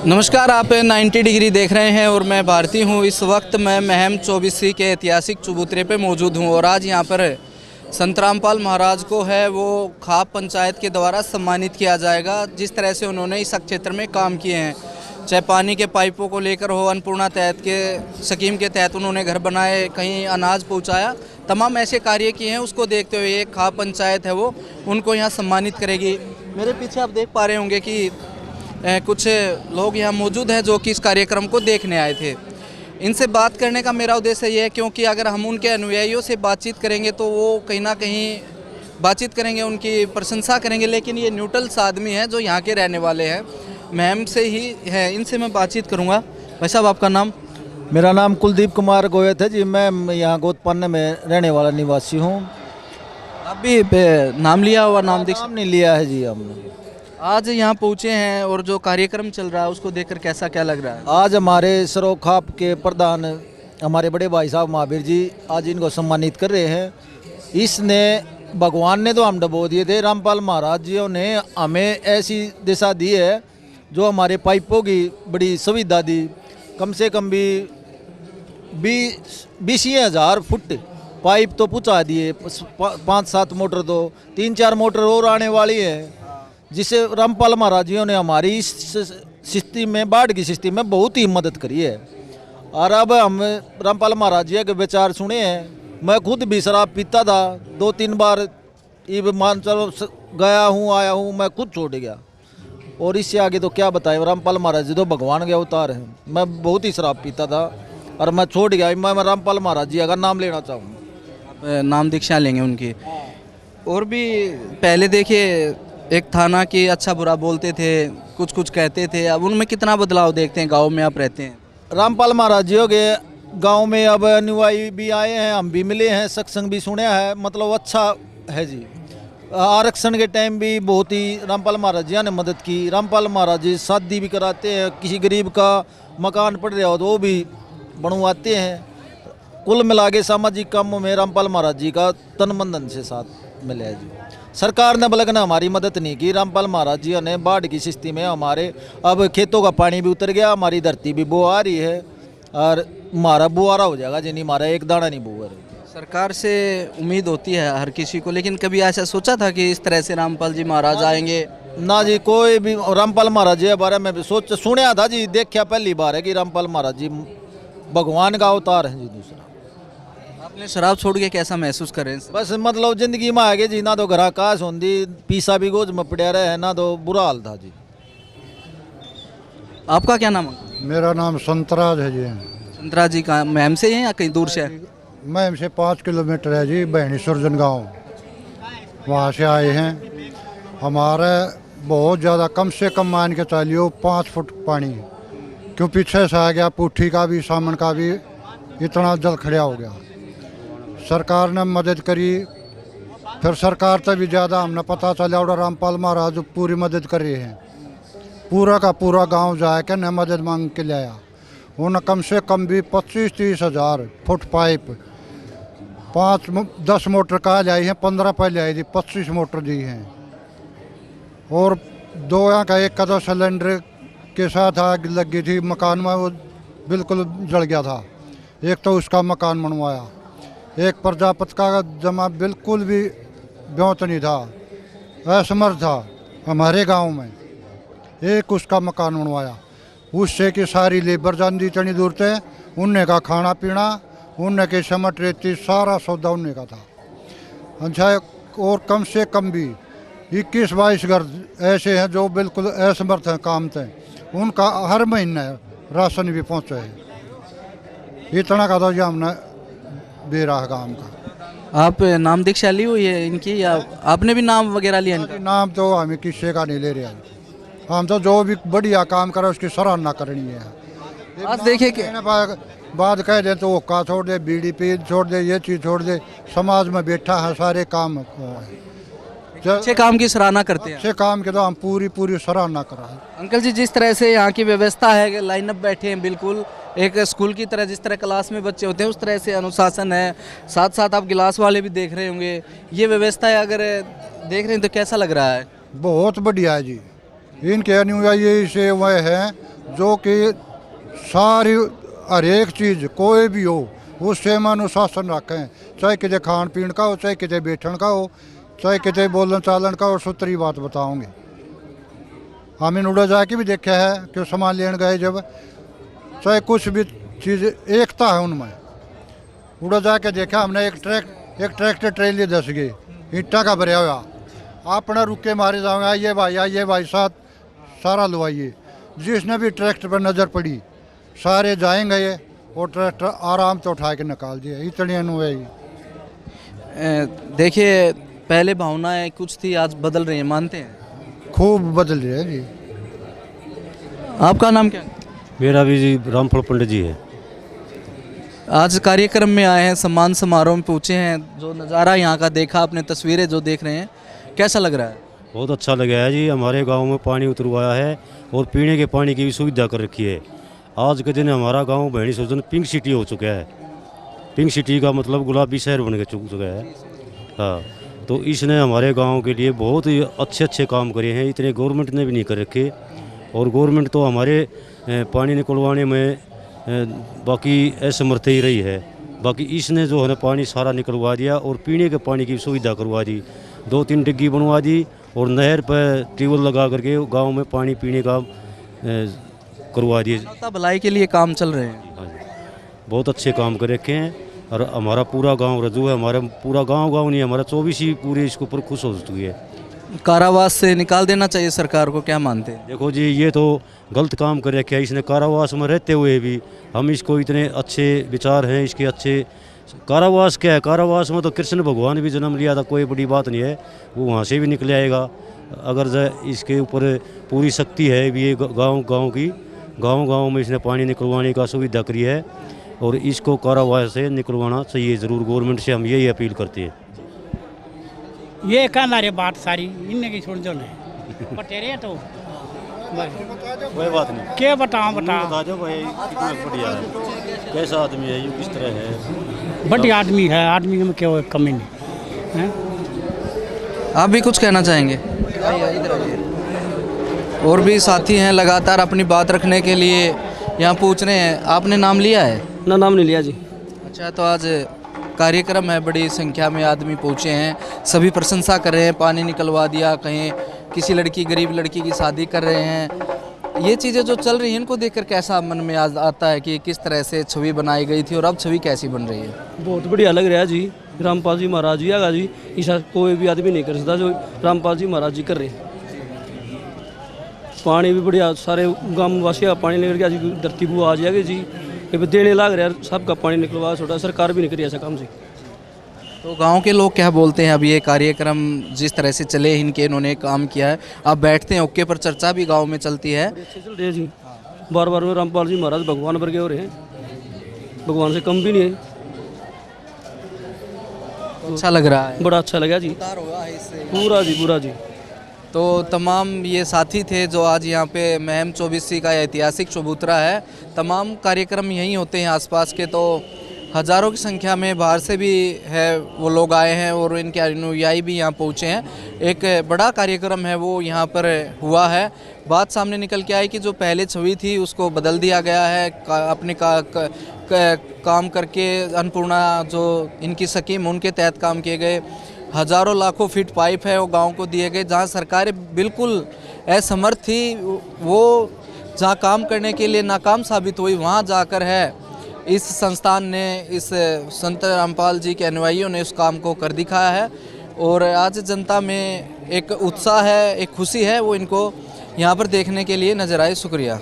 नमस्कार, आप 90 डिग्री देख रहे हैं और मैं भारती हूं। इस वक्त मैं महम 24C के ऐतिहासिक चबूतरे पे मौजूद हूं और आज यहां पर संत रामपाल महाराज को है वो खाप पंचायत के द्वारा सम्मानित किया जाएगा। जिस तरह से उन्होंने इस क्षेत्र में काम किए हैं, चाहे पानी के पाइपों को लेकर हो, अन्नपूर्णा तहत के स्कीम के तहत उन्होंने घर बनाए, कहीं अनाज पहुँचाया, तमाम ऐसे कार्य किए हैं। उसको देखते हुए एक खाप पंचायत है वो उनको यहाँ सम्मानित करेगी। मेरे पीछे आप देख पा रहे होंगे कि कुछ लोग यहाँ मौजूद हैं जो कि इस कार्यक्रम को देखने आए थे। इनसे बात करने का मेरा उद्देश्य ये है क्योंकि अगर हम उनके अनुयायियों से बातचीत करेंगे तो वो कहीं ना कहीं बातचीत करेंगे, उनकी प्रशंसा करेंगे, लेकिन ये न्यूट्रल आदमी हैं जो यहाँ के रहने वाले हैं, महम से ही है। इनसे मैं बातचीत करूँगा। भाई साहब, आपका नाम? मेरा नाम कुलदीप कुमार गोयत है जी। मैं यहाँ गोतपन्न में रहने वाला निवासी हूँ। अभी नाम लिया हुआ? नाम नहीं लिया है जी हमने। आज यहाँ पहुँचे हैं और जो कार्यक्रम चल रहा है उसको देखकर कैसा क्या लग रहा है? आज हमारे सरोखाप के प्रधान हमारे बड़े भाई साहब महावीर जी आज इनको सम्मानित कर रहे हैं। इसने भगवान ने तो हम डबो दिए थे, रामपाल महाराज जी ने हमें ऐसी दिशा दी है जो हमारे पाइपों की बड़ी सुविधा दी। कम से कम भी 20,000 फुट पाइप तो पहुँचा दिए, 5-7 मोटर तो 3-4 मोटर और आने वाली है, जिसे रामपाल महाराज जी ने हमारी इस स्थिति में, बाढ़ की स्थिति में बहुत ही मदद करी है। और अब हम रामपाल महाराज जी के विचार सुने हैं। मैं खुद भी शराब पीता था, 2-3 बार मान चलो गया हूँ आया हूँ, मैं खुद छोड़ गया। और इससे आगे तो क्या बताएं, रामपाल महाराज जी तो भगवान के अवतार हैं। मैं बहुत ही शराब पीता था और मैं छोड़ गया। मैं रामपाल महाराज जी अगर नाम लेना चाहूँ, नाम दीक्षा लेंगे उनकी। और भी पहले देखिए एक थाना की अच्छा बुरा बोलते थे, कुछ कुछ कहते थे, अब उनमें कितना बदलाव देखते हैं? गांव में आप रहते हैं, रामपाल महाराज जी के गांव में अब अनुयायी भी आए हैं, हम भी मिले हैं, सत्संग भी सुने हैं, मतलब अच्छा है जी। आरक्षण के टाइम भी बहुत ही रामपाल महाराज जी ने मदद की। रामपाल महाराज जी शादी भी कराते हैं, किसी गरीब का मकान पड़ रहा हो तो वो भी बनवाते हैं। कुल मिला के सामाजिक कामों में रामपाल महाराज जी का तन मन धन से साथ मिले है जी। सरकार ने बल्कि हमारी मदद नहीं की। रामपाल महाराज जी ने बाढ़ की स्थिति में हमारे अब खेतों का पानी भी उतर गया, हमारी धरती भी बो आ रही है और हमारा बुआरा हो जाएगा जिन्हें हमारा एक दाना नहीं बुआ रही। सरकार से उम्मीद होती है हर किसी को, लेकिन कभी ऐसा सोचा था कि इस तरह से रामपाल जी महाराज आएंगे? ना जी, कोई भी रामपाल महाराज जी के बारे में सुने था जी, देखा पहली बार है कि रामपाल महाराज जी भगवान का अवतार है जी। दूसरा, आपने शराब छोड़ के कैसा महसूस करें? बस मतलब जिंदगी में आगे जी, ना तो घर आकाश होंगी, पीसा भी गोज में पड़ा रहे, ना तो बुरा हाल था जी। आपका क्या नाम है? मेरा नाम संतराज है जी। संतराज जी का महम से हैं या कहीं दूर से है? महम से 5 किलोमीटर है जी, बहनी सुरजन गाँव, वहाँ से आए हैं। हमारे बहुत ज़्यादा, कम से कम मान के चलिए 5 फुट पानी, क्यों पीछे से आ गया, पुट्ठी का भी सामन का भी इतना जल खड़ा हो गया। सरकार ने मदद करी, फिर सरकार से भी ज़्यादा हमने पता चला और रामपाल महाराज पूरी मदद कर रहे हैं। पूरा का पूरा गांव जाके न मदद मांग के लाया। उन्हें कम से कम भी 25-30 हज़ार फुट पाइप, 5-10 मोटर का लाई हैं, 15 पहले आई थी, 25 मोटर दी हैं। और 2 यहाँ का 1 का 2 सिलेंडर के साथ आग लगी थी मकान में, वो बिल्कुल जल गया था। एक तो उसका मकान बनवाया, एक प्रजापति का जमा बिल्कुल भी ब्योत नहीं था, असमर्थ था हमारे गांव में, एक उसका मकान बनवाया। उससे कि सारी लेबर जान इतनी दूर थे, उनने का खाना पीना, उनने के समट रेती, सारा सौदा उनने का था। अच्छा, और कम से कम भी 21-22 घर ऐसे हैं जो बिल्कुल असमर्थ हैं, काम थे, उनका हर महीने राशन भी पहुँचे है। इतना का तो ये हमने दे रहा है काम का। आप नाम दीक्षा ली हुई है इनकी या आपने भी नाम वगैरह लिया इनका? नाम तो हमें किसी का नहीं ले रहे हैं, हम तो जो भी बढ़िया काम करे उसकी सराहना करनी है। आज देखिए कि बात कह दे तो हुक्का छोड़ दे, बीड़ी पी छोड़ दे, ये चीज़ छोड़ दे, समाज में बैठा है, सारे काम अच्छे काम की सराहना करते हैं। अच्छे काम के तो हम पूरी सराहना करा है। अंकल जी, जिस तरह से यहाँ की व्यवस्था है, लाइनअप बैठे हैं, बिल्कुल एक स्कूल की तरह, जिस तरह क्लास में बच्चे होते हैं उस तरह से अनुशासन है, साथ साथ आप गिलास वाले भी देख रहे होंगे, ये व्यवस्था है अगर देख रहे हैं तो कैसा लग रहा है? बहुत बढ़िया है जी। इनके अनुयायी से वह हैं जो कि सारी हर एक चीज़ कोई भी हो उससे हम अनुशासन रखें, चाहे किसी खान पीन का हो, चाहे किसी बैठन का हो, चाहे किसी बोलन चालन का और सूत्री बात बताओगे। हम इन उड़ा जाके भी देखा है कि सामान लेने गए जब, चाहे कुछ भी चीज़ एकता है उनमें। उड़ा जाके देखा हमने एक ट्रैक्टर ट्रेली दस गई ईंटा का भरा हुआ, अपना रुक के मारे जाओगे, आइए भाई साथ सारा लवाइए। जिसने भी ट्रैक्टर पर नज़र पड़ी सारे जाएंगे ये और ट्रैक्टर आराम से उठा के निकाल दिए। इतनी अनुभवी। देखिए पहले भावनाएं कुछ थी, आज बदल रही हैं, मानते हैं? खूब बदल रही है जी। आपका नाम क्या है? मेरा भी जी रामफल पंडित जी है। आज कार्यक्रम में आए हैं, सम्मान समारोह में पहुँचे हैं, जो नज़ारा यहाँ का देखा आपने, तस्वीरें जो देख रहे हैं, कैसा लग रहा है? बहुत अच्छा लगा है जी। हमारे गांव में पानी उतरवाया है और पीने के पानी की भी सुविधा कर रखी है। आज के दिन हमारा गांव भैणी सोजन पिंक सिटी हो चुका है। पिंक सिटी का मतलब गुलाबी शहर बन के चुका है। हाँ, तो इसने हमारे गांव के लिए बहुत ही अच्छे काम करे हैं, इतने गवर्नमेंट ने भी नहीं कर रखे। और गवर्नमेंट तो हमारे पानी निकलवाने में बाकी असमर्थ ही रही है। बाकी इसने जो है ना पानी सारा निकलवा दिया और पीने के पानी की सुविधा करवा दी, 2-3 डिग्गी बनवा दी और नहर पर ट्यूबवेल लगा करके गांव में पानी पीने का करवा दिए। जनता भलाई के लिए काम चल रहे हैं। हाँ जी, बहुत अच्छे काम कर रखे हैं। और हमारा पूरा गांव रजू है, हमारा पूरा गांव नहीं, हमारा 24 ही पूरे इसके ऊपर खुश हो चुकी है। कारावास से निकाल देना चाहिए सरकार को, क्या मानते हैं? देखो जी, ये तो गलत काम कर रखे है इसने। कारावास में रहते हुए भी हम इसको, इतने अच्छे विचार हैं इसके अच्छे। कारावास क्या है, कारावास में तो कृष्ण भगवान भी जन्म लिया था, कोई बड़ी बात नहीं है, वो वहाँ से भी निकल आएगा। अगर इसके ऊपर पूरी शक्ति है भी, ये गांव में इसने पानी निकलवाने का सुविधा करी है और इसको कारावास से निकलवाना चाहिए ज़रूर। गवर्नमेंट से हम यही अपील करते हैं। ये कहना रे बात सारी इनने की छोड़ दो नहीं पटेरे तो कोई बात नहीं, क्या बताओ बता दो भाई, कितना बढ़िया है, कैसा आदमी है, ये किस तरह है। बढ़िया आदमी है, आदमी में क्या कमी नहीं है। आप भी कुछ कहना चाहेंगे? और भी साथी हैं लगातार अपनी बात रखने के लिए यहाँ पूछ रहे हैं। आपने नाम लिया है? ना, नाम नहीं लिया जी। अच्छा, तो आज कार्यक्रम है, बड़ी संख्या में आदमी पहुँचे हैं, सभी प्रशंसा कर रहे हैं, पानी निकलवा दिया, कहीं किसी लड़की, गरीब लड़की की शादी कर रहे हैं। ये चीज़ें जो चल रही हैं, इनको देखकर कैसा मन में आता है कि किस तरह से छवि बनाई गई थी और अब छवि कैसी बन रही है? बहुत बढ़िया लग रहा है जी। रामपाल जी महाराज जी आगा जी, ऐसा कोई भी आदमी नहीं कर सकता जो रामपाल जी महाराज जी कर रहे हैं। पानी भी बढ़िया, सारे गाँव वासी का पानी निकल गया जी, धरती को आ जाएगी जी। ये देने लग रहा है, सबका पानी निकलवा छोटा, सरकार भी नहीं करी ऐसा काम जी। तो गांव के लोग क्या बोलते हैं? अब ये कार्यक्रम जिस तरह से चले, इन्होंने काम किया है, अब बैठते हैं, ओके पर चर्चा भी गांव में चलती है। अच्छे चल रहे हैं जी, बार बार में रामपाल जी महाराज भगवान वर्गे हो रहे हैं, भगवान से कम भी नहीं है। अच्छा लग रहा है, बड़ा अच्छा लगा जी, पूरा जी, पूरा जी। तो तमाम ये साथी थे जो आज यहाँ पे महम 24C का ऐतिहासिक चबूतरा है। तमाम कार्यक्रम यहीं होते हैं आसपास के, तो हज़ारों की संख्या में बाहर से भी है वो लोग आए हैं और इनके अनुयायी भी यहाँ पहुँचे हैं। एक बड़ा कार्यक्रम है वो यहाँ पर हुआ है। बात सामने निकल के आई कि जो पहले छवि थी उसको बदल दिया गया है। अपने काम करके अन्नपूर्णा जो इनकी स्कीम, उनके तहत काम किए गए हज़ारों लाखों फीट पाइप है वो गांव को दिए गए। जहां सरकारें बिल्कुल असमर्थ थी, वो जहां काम करने के लिए नाकाम साबित हुई, वहां जाकर है इस संस्थान ने, इस संत रामपाल जी के अनुयायियों ने उस काम को कर दिखाया है। और आज जनता में एक उत्साह है, एक खुशी है, वो इनको यहाँ पर देखने के लिए नजर आए। शुक्रिया।